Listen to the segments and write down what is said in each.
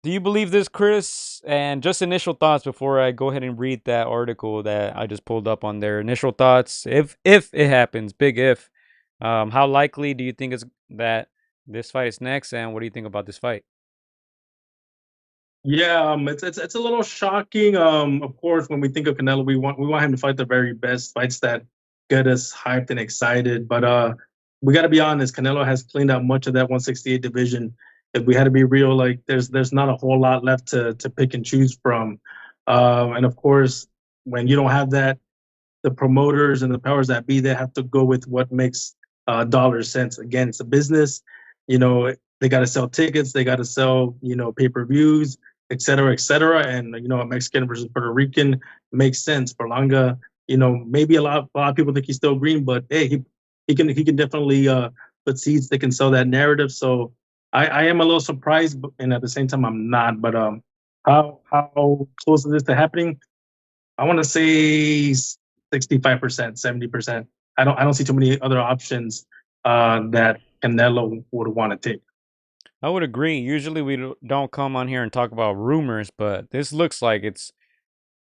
Do you believe this, Chris? And just initial thoughts before I go ahead and read that article that I just pulled up on there. Initial thoughts, if it happens, big if. How likely do you think is that this fight is next, and what do you think about this fight? Yeah, it's a little shocking. Of course, when we think of Canelo, we want him to fight the very best fights that get us hyped and excited. But we got to be honest, Canelo has cleaned out much of that 168 division. If we had to be real, like there's not a whole lot left to pick and choose from. And of course, when you don't have that, the promoters and the powers that be, they have to go with what makes dollars sense. Again, it's a business. You know, they got to sell tickets, they got to sell, pay per views, et cetera, et cetera. And a Mexican versus Puerto Rican makes sense. Berlanga, maybe a lot of people think he's still green, but hey, he can definitely put seeds that can sell that narrative. So I am a little surprised, and at the same time, I'm not. But how close is this to happening? I want to say 65%, 70%. I don't see too many other options that Canelo would want to take. I would agree. Usually we don't come on here and talk about rumors, but this looks like it's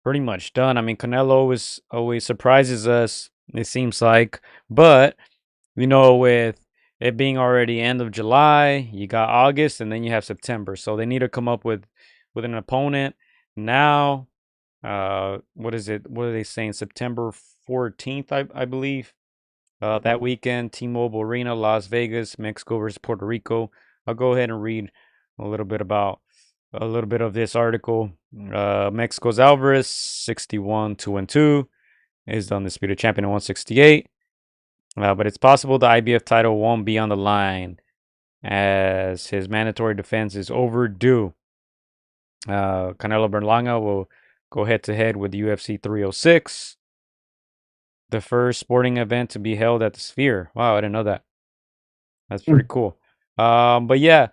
pretty much done. I mean, Canelo always surprises us, it seems like. But, with it being already end of July, you got August and then you have September. So they need to come up with an opponent now. What is it? What are they saying? September 14th, I believe. That weekend, T-Mobile Arena, Las Vegas, Mexico versus Puerto Rico. I'll go ahead and read a little bit about a little bit of this article. Mexico's Alvarez, 61 2-2, is the undisputed champion at 168. But it's possible the IBF title won't be on the line as his mandatory defense is overdue. Canelo Berlanga will go head to head with UFC 306, the first sporting event to be held at the Sphere. Wow, I didn't know that. That's pretty cool. But yeah,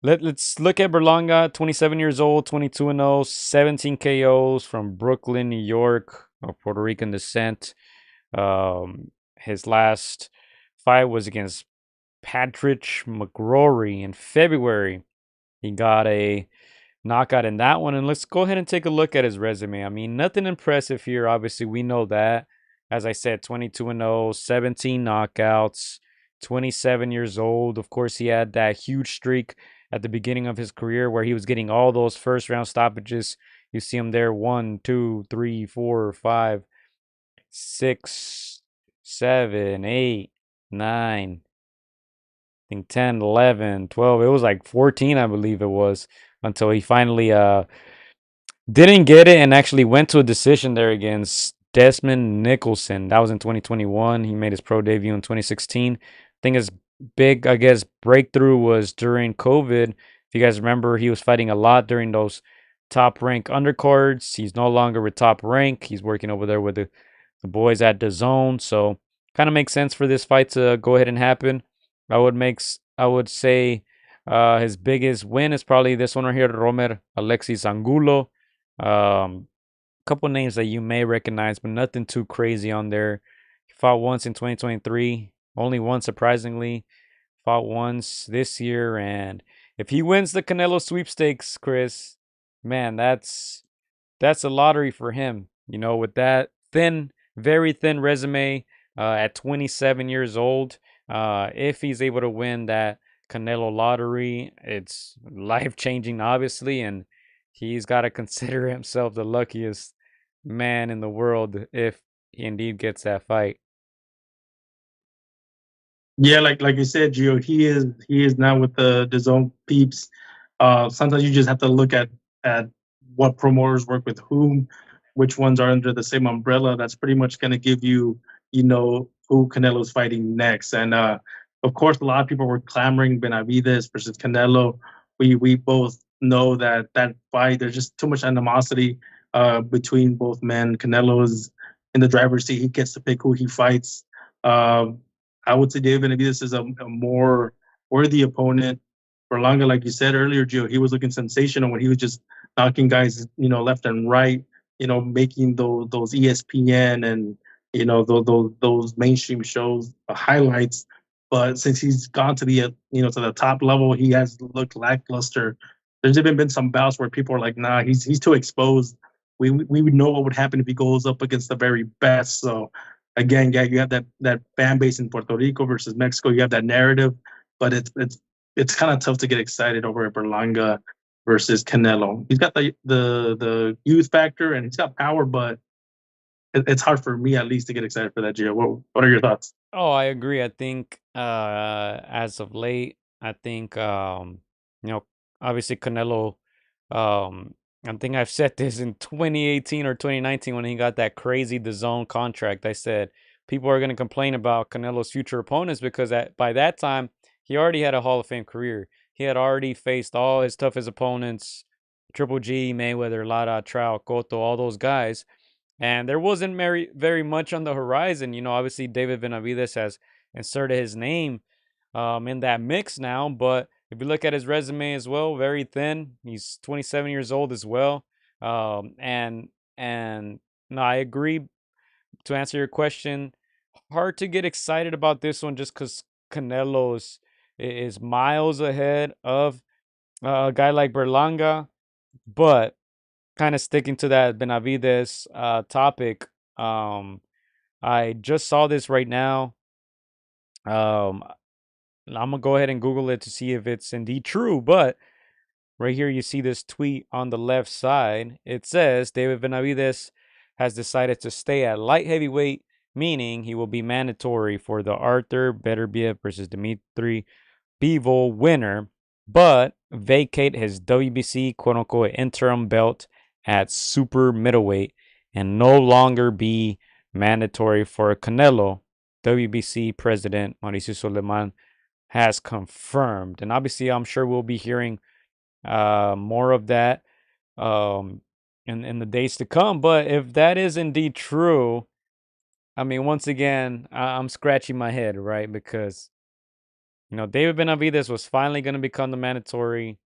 let's look at Berlanga, 27 years old, 22-0, 17 KOs from Brooklyn, New York, of Puerto Rican descent. His last fight was against Patrick McGrory in February. He got a knockout in that one. And let's go ahead and take a look at his resume. I mean, nothing impressive here. Obviously, we know that. As I said, 22-0, 17 knockouts, 27 years old. Of course, he had that huge streak at the beginning of his career where he was getting all those first round stoppages. You see him there 1, 2, 3, 4, 5, 6, 7, 8, 9, I think 10, 11, 12. It was like 14, I believe it was, until he finally didn't get it and actually went to a decision there against Desmond Nicholson. That was in 2021. He made his pro debut in 2016. I think his big, I guess, breakthrough was during COVID. If you guys remember, he was fighting a lot during those top rank undercards. He's no longer with top rank. He's working over there with the boys at the zone. So kind of makes sense for this fight to go ahead and happen. I would say his biggest win is probably this one right here, Romer Alexis Angulo. Couple names that you may recognize, but nothing too crazy on there. He fought once in 2023, only once surprisingly. Fought once this year, and if he wins the Canelo sweepstakes, Chris, man, that's a lottery for him. With that very thin resume, at 27 years old, if he's able to win that Canelo lottery, it's life changing, obviously, and he's got to consider himself the luckiest man in the world if he indeed gets that fight. Yeah, like you said, Gio, he is now with the zone peeps. Sometimes you just have to look at what promoters work with whom, which ones are under the same umbrella. That's pretty much going to give you, who Canelo's fighting next. And of course, a lot of people were clamoring Benavides versus Canelo. We both know that fight. There's just too much animosity between both men. Canelo is in the driver's seat. He gets to pick who he fights. Um, I would say David Benavidez is a more worthy opponent. Berlanga, like you said earlier, Joe, he was looking sensational when he was just knocking guys, left and right, making those ESPN and those mainstream shows highlights. But since he's gone to the to the top level, he has looked lackluster. There's even been some bouts where people are like, nah, he's too exposed. We would know what would happen if he goes up against the very best. So again, yeah, you have that fan base in Puerto Rico versus Mexico. You have that narrative, but it's kind of tough to get excited over at Berlanga versus Canelo. He's got the youth factor and he's got power, but it's hard for me at least to get excited for that. Gio, what are your thoughts? Oh, I agree. I think as of late, I think you know, obviously Canelo I think I've said this in 2018 or 2019 when he got that crazy the zone contract. I said people are going to complain about Canelo's future opponents because by that time he already had a Hall of Fame career. He had already faced all his toughest opponents, Triple G, Mayweather, Lara, Trout, Cotto, all those guys. And there wasn't very much on the horizon. Obviously David Benavidez has inserted his name in that mix now. But if you look at his resume as well, very thin. He's 27 years old as well. And no, I agree. To answer your question, hard to get excited about this one just because Canelo is miles ahead of a guy like Berlanga. But kind of sticking to that Benavidez topic, um, I just saw this right now. Um, I'm gonna go ahead and Google it to see if it's indeed true. But right here, you see this tweet on the left side. It says David Benavidez has decided to stay at light heavyweight, meaning he will be mandatory for the Arthur Beterbiev versus Dimitri Bivol winner, but vacate his WBC quote unquote interim belt at super middleweight and no longer be mandatory for Canelo. WBC president Mauricio Suleiman has confirmed. And obviously, I'm sure we'll be hearing more of that um, in the days to come. But if that is indeed true, I mean, once again, I'm scratching my head, right? Because David Benavidez was finally going to become the mandatory.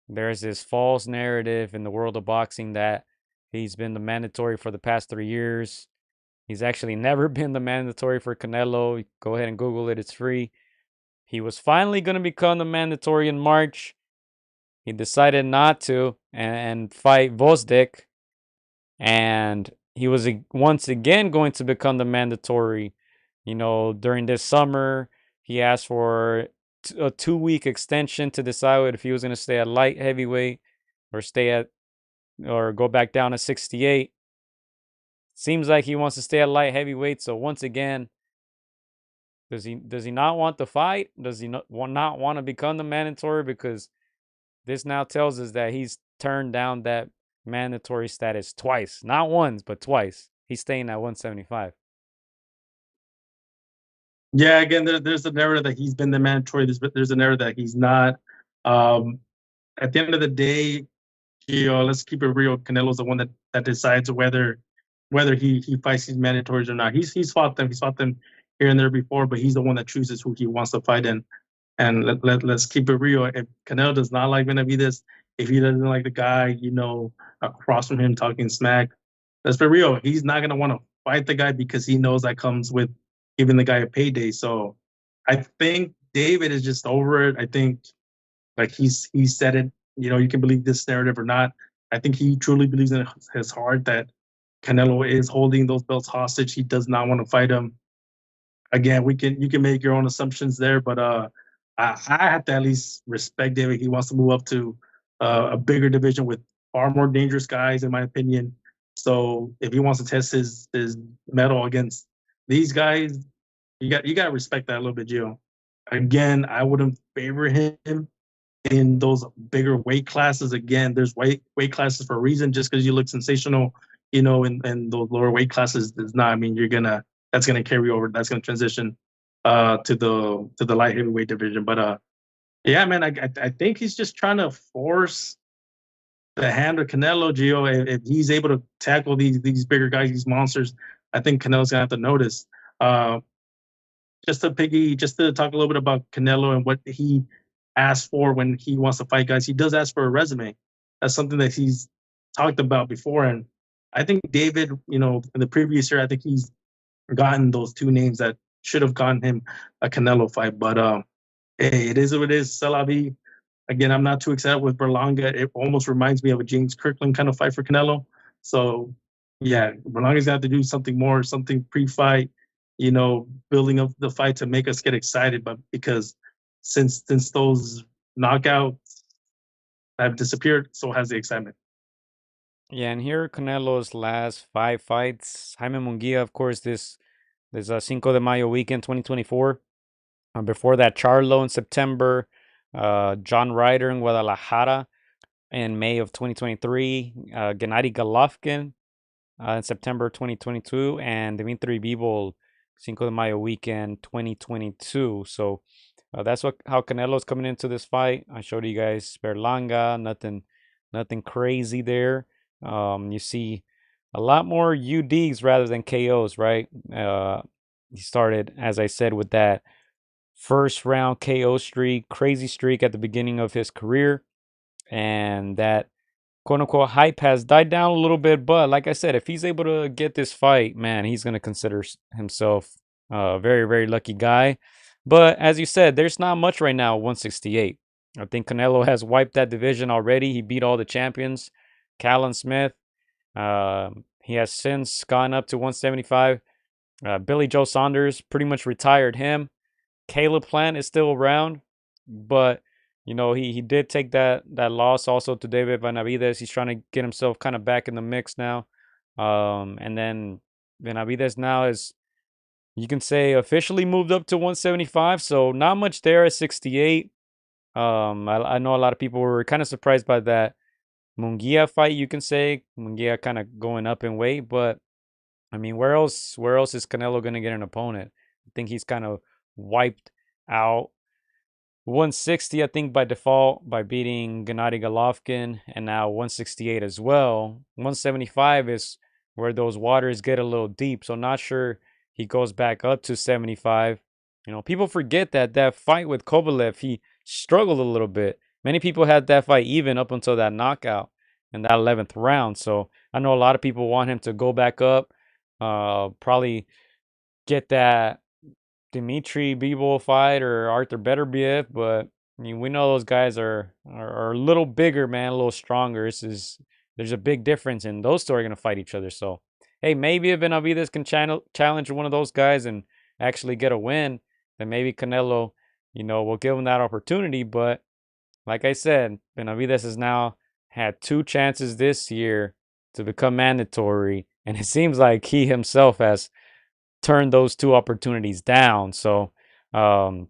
There's this false narrative in the world of boxing that he's been the mandatory for the past 3 years. He's actually never been the mandatory for Canelo. Go ahead and Google it, it's free. He was finally going to become the mandatory in March. He decided not to and fight Vosdik. And he was once again going to become the mandatory. During this summer, he asked for a 2-week extension to decide if he was going to stay at light heavyweight or go back down to 68. Seems like he wants to stay at light heavyweight. So once again, does he not want the fight? Does he not want to become the mandatory? Because this now tells us that he's turned down that mandatory status twice, not once, but twice. He's staying at 175. Yeah, again, there's a narrative that he's been the mandatory. There's a narrative that he's not. Um, at the end of the day, let's keep it real. Canelo's the one that decides whether he fights these mandatories or not. He's fought them. He's fought them here and there before, but he's the one that chooses who he wants to fight in. And let's keep it real. If Canelo does not like Benavidez, if he doesn't like the guy, across from him talking smack, let's be real. He's not gonna want to fight the guy because he knows that comes with giving the guy a payday. So I think David is just over it. I think like he said it. You can believe this narrative or not. I think he truly believes in his heart that Canelo is holding those belts hostage. He does not want to fight him. Again, you can make your own assumptions there, but I have to at least respect David. He wants to move up to a bigger division with far more dangerous guys, in my opinion. So if he wants to test his mettle against these guys, you got to respect that a little bit, Gio. Again, I wouldn't favor him in those bigger weight classes. Again, there's weight classes for a reason. Just because you look sensational, in those lower weight classes does not mean that's gonna carry over. That's gonna transition to the light heavyweight division. But yeah, man, I think he's just trying to force the hand of Canelo. Gio, if he's able to tackle these bigger guys, these monsters, I think Canelo's gonna have to notice. Uh, just to talk a little bit about Canelo and what he asked for when he wants to fight guys. He does ask for a resume. That's something that he's talked about before. And I think David, in the previous year, I think he's gotten those two names that should have gotten him a Canelo fight. But hey, it is what it is. C'est la vie. Again, I'm not too excited with Berlanga. It almost reminds me of a James Kirkland kind of fight for Canelo. So, yeah, Berlanga's got to do something more, something pre-fight, building up the fight to make us get excited. But because since those knockouts have disappeared, so has the excitement. Yeah, and here Canelo's last five fights. Jaime Munguia, of course, this Cinco de Mayo weekend, 2024. Before that, Charlo in September, John Ryder in Guadalajara in May of 2023, Gennady Golovkin in September 2022, and Dimitri Bivol Cinco de Mayo weekend 2022. So that's how Canelo's coming into this fight. I showed you guys Berlanga, nothing crazy there. You see a lot more UDs rather than KOs, right? He started, as I said, with that first round KO streak, crazy streak at the beginning of his career, and that quote unquote hype has died down a little bit. But like I said, if he's able to get this fight, man, he's gonna consider himself a very, very lucky guy. But as you said, there's not much right now, 168. I think Canelo has wiped that division already. He beat all the champions. Callum Smith, he has since gone up to 175. Billy Joe Saunders pretty much retired him. Caleb Plant is still around, but he did take that loss also to David Benavidez. He's trying to get himself kind of back in the mix now. And then Benavidez now is, you can say, officially moved up to 175. So not much there at 68. I know a lot of people were kind of surprised by that Munguia fight. You can say Munguia kind of going up in weight, but I mean, where else is Canelo gonna get an opponent? I think he's kind of wiped out 160, I think, by default by beating Gennady Golovkin, and now 168 as well. 175 is where those waters get a little deep, so not sure he goes back up to 75. People forget that fight with Kovalev, he struggled a little bit. Many people had that fight even up until that knockout in that 11th round. So I know a lot of people want him to go back up, probably get that Dimitri Bivol fight or Arthur Beterbiev, but I mean we know those guys are a little bigger, man, a little stronger. There's a big difference, and those two are gonna fight each other. So hey, maybe if Benavidez can challenge one of those guys and actually get a win, then maybe Canelo, will give him that opportunity. But like I said, Benavidez has now had two chances this year to become mandatory, and it seems like he himself has turned those two opportunities down. So um,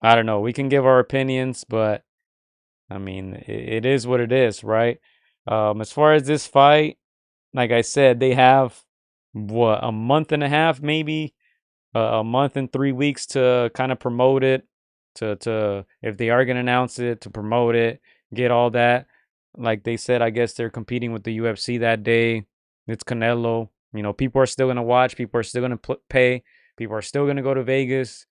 I don't know. We can give our opinions, but I mean, it is what it is, right? As far as this fight, like I said, they have what, a month and a half, maybe a month and 3 weeks to kind of promote it, to if they are going to announce it, to promote it, get all that. Like they said, I guess they're competing with the UFC that day. It's Canelo. People are still going to watch. People are still going to pay. People are still going to go to Vegas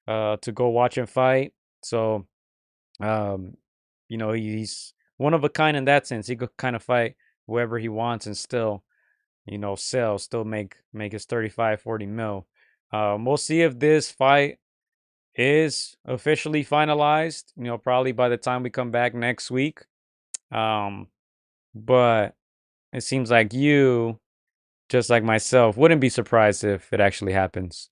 to go watch him fight. So, um, he's one of a kind in that sense. He could kind of fight whoever he wants and still, sell, still make his 35, 40 mil. We'll see if this fight is officially finalized, probably by the time we come back next week. Um, but it seems like you, just like myself, wouldn't be surprised if it actually happens.